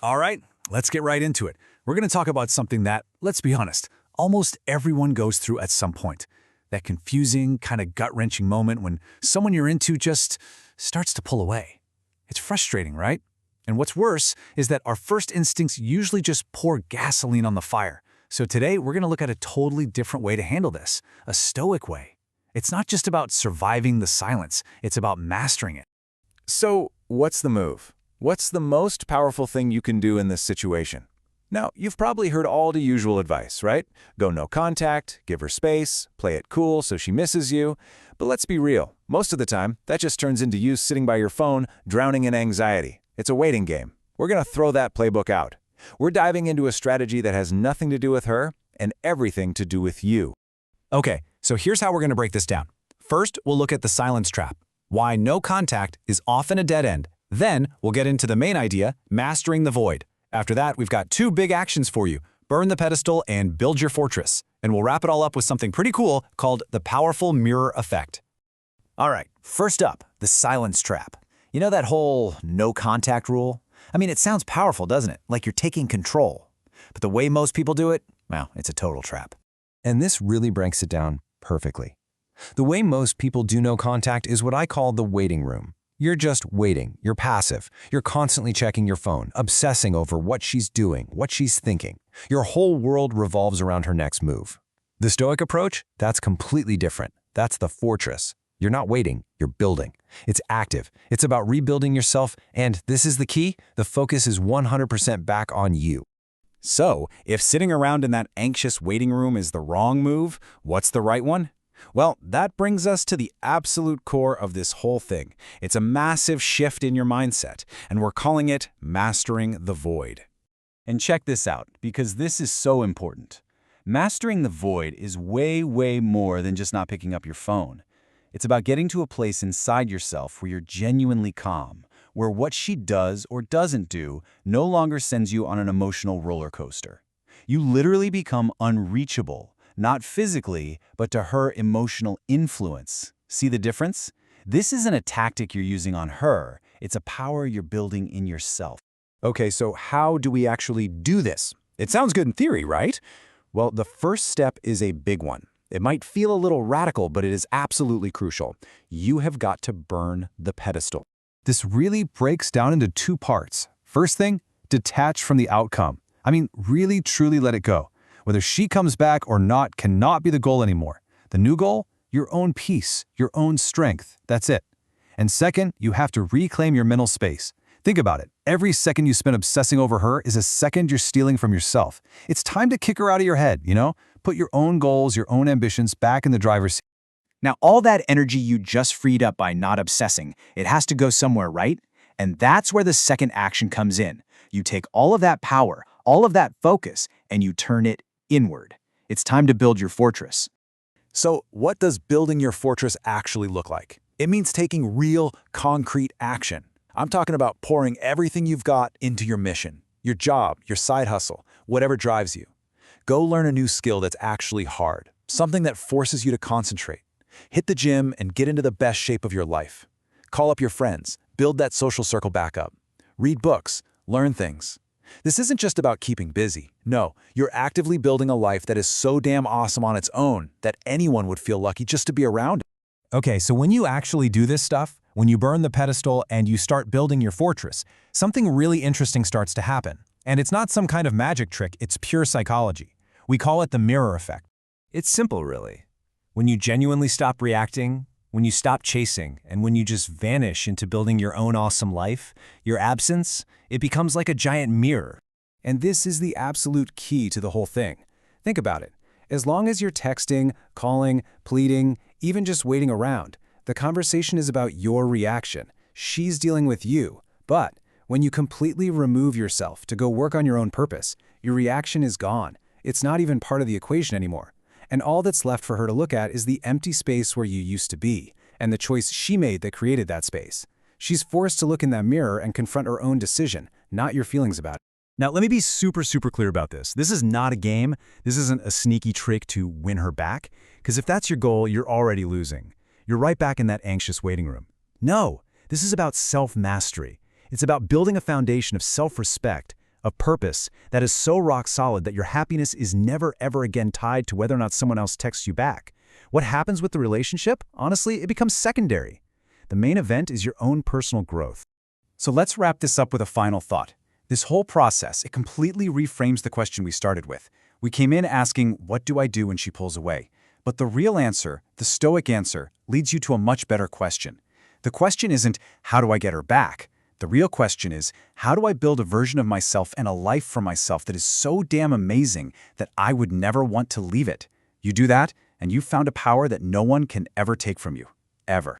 All right, let's get right into it. We're going to talk about something that, let's be honest, almost everyone goes through at some point. That confusing, kind of gut-wrenching moment when someone you're into just starts to pull away. It's frustrating, right? And what's worse is that our first instincts usually just pour gasoline on the fire. So today, we're going to look at a totally different way to handle this, a stoic way. It's not just about surviving the silence, it's about mastering it. So, what's the move? What's the most powerful thing you can do in this situation? Now, you've probably heard all the usual advice, right? Go no contact, give her space, play it cool so she misses you. But let's be real, most of the time, that just turns into you sitting by your phone, drowning in anxiety. It's a waiting game. We're going to throw that playbook out. We're diving into a strategy that has nothing to do with her and everything to do with you. Okay, so here's how we're going to break this down. First, we'll look at the silence trap, why no contact is often a dead end. Then, we'll get into the main idea, mastering the void. After that, we've got two big actions for you, burn the pedestal and build your fortress. And we'll wrap it all up with something pretty cool called the powerful mirror effect. All right, first up, the silence trap. You know that whole no contact rule? I mean, it sounds powerful, doesn't it? Like you're taking control. But the way most people do it, well, it's a total trap. And this really breaks it down perfectly. The way most people do no contact is what I call the waiting room. You're just waiting, you're passive, you're constantly checking your phone, obsessing over what she's doing, what she's thinking. Your whole world revolves around her next move. The Stoic approach, that's completely different. That's the fortress. You're not waiting, you're building. It's active, it's about rebuilding yourself, and this is the key, the focus is 100% back on you. So, if sitting around in that anxious waiting room is the wrong move, what's the right one? Well, that brings us to the absolute core of this whole thing. It's a massive shift in your mindset, and we're calling it mastering the void. And check this out, because this is so important. Mastering the void is way, way more than just not picking up your phone. It's about getting to a place inside yourself where you're genuinely calm, where what she does or doesn't do no longer sends you on an emotional roller coaster. You literally become unreachable. Not physically, but to her emotional influence. See the difference? This isn't a tactic you're using on her, it's a power you're building in yourself. Okay, so how do we actually do this? It sounds good in theory, right? Well, the first step is a big one. It might feel a little radical, but it is absolutely crucial. You have got to burn the pedestal. This really breaks down into two parts. First thing, detach from the outcome. I mean, really, truly let it go. Whether she comes back or not cannot be the goal anymore. The new goal? Your own peace, your own strength. That's it. And second, you have to reclaim your mental space. Think about it. Every second you spend obsessing over her is a second you're stealing from yourself. It's time to kick her out of your head, you know? Put your own goals, your own ambitions back in the driver's seat. Now, all that energy you just freed up by not obsessing, it has to go somewhere, right? And that's where the second action comes in. You take all of that power, all of that focus, and you turn it inward. It's time to build your fortress. So, what does building your fortress actually look like? It means taking real, concrete action. I'm talking about pouring everything you've got into your mission, your job, your side hustle, whatever drives you. Go learn a new skill that's actually hard, something that forces you to concentrate. Hit the gym and get into the best shape of your life. Call up your friends, build that social circle back up. Read books, learn things. This isn't just about keeping busy. No, you're actively building a life that is so damn awesome on its own that anyone would feel lucky just to be around it. Okay, so when you actually do this stuff, when you burn the pedestal and you start building your fortress, something really interesting starts to happen. And it's not some kind of magic trick, it's pure psychology. We call it the mirror effect. It's simple, really. When you genuinely stop reacting, when you stop chasing, and when you just vanish into building your own awesome life, your absence, it becomes like a giant mirror. And this is the absolute key to the whole thing. Think about it. As long as you're texting, calling, pleading, even just waiting around, the conversation is about your reaction. She's dealing with you. But when you completely remove yourself to go work on your own purpose, your reaction is gone. It's not even part of the equation anymore. And all that's left for her to look at is the empty space where you used to be, and the choice she made that created that space. She's forced to look in that mirror and confront her own decision, not your feelings about it. Now, let me be super clear about this. This is not a game. This isn't a sneaky trick to win her back, because if that's your goal, you're already losing. You're right back in that anxious waiting room. No, this is about self-mastery. It's about building a foundation of self-respect, of purpose, that is so rock solid that your happiness is never ever again tied to whether or not someone else texts you back. What happens with the relationship? Honestly, it becomes secondary. The main event is your own personal growth. So let's wrap this up with a final thought. This whole process, it completely reframes the question we started with. We came in asking, what do I do when she pulls away? But the real answer, the stoic answer, leads you to a much better question. The question isn't, how do I get her back? The real question is, how do I build a version of myself and a life for myself that is so damn amazing that I would never want to leave it? You do that, and you've found a power that no one can ever take from you. Ever.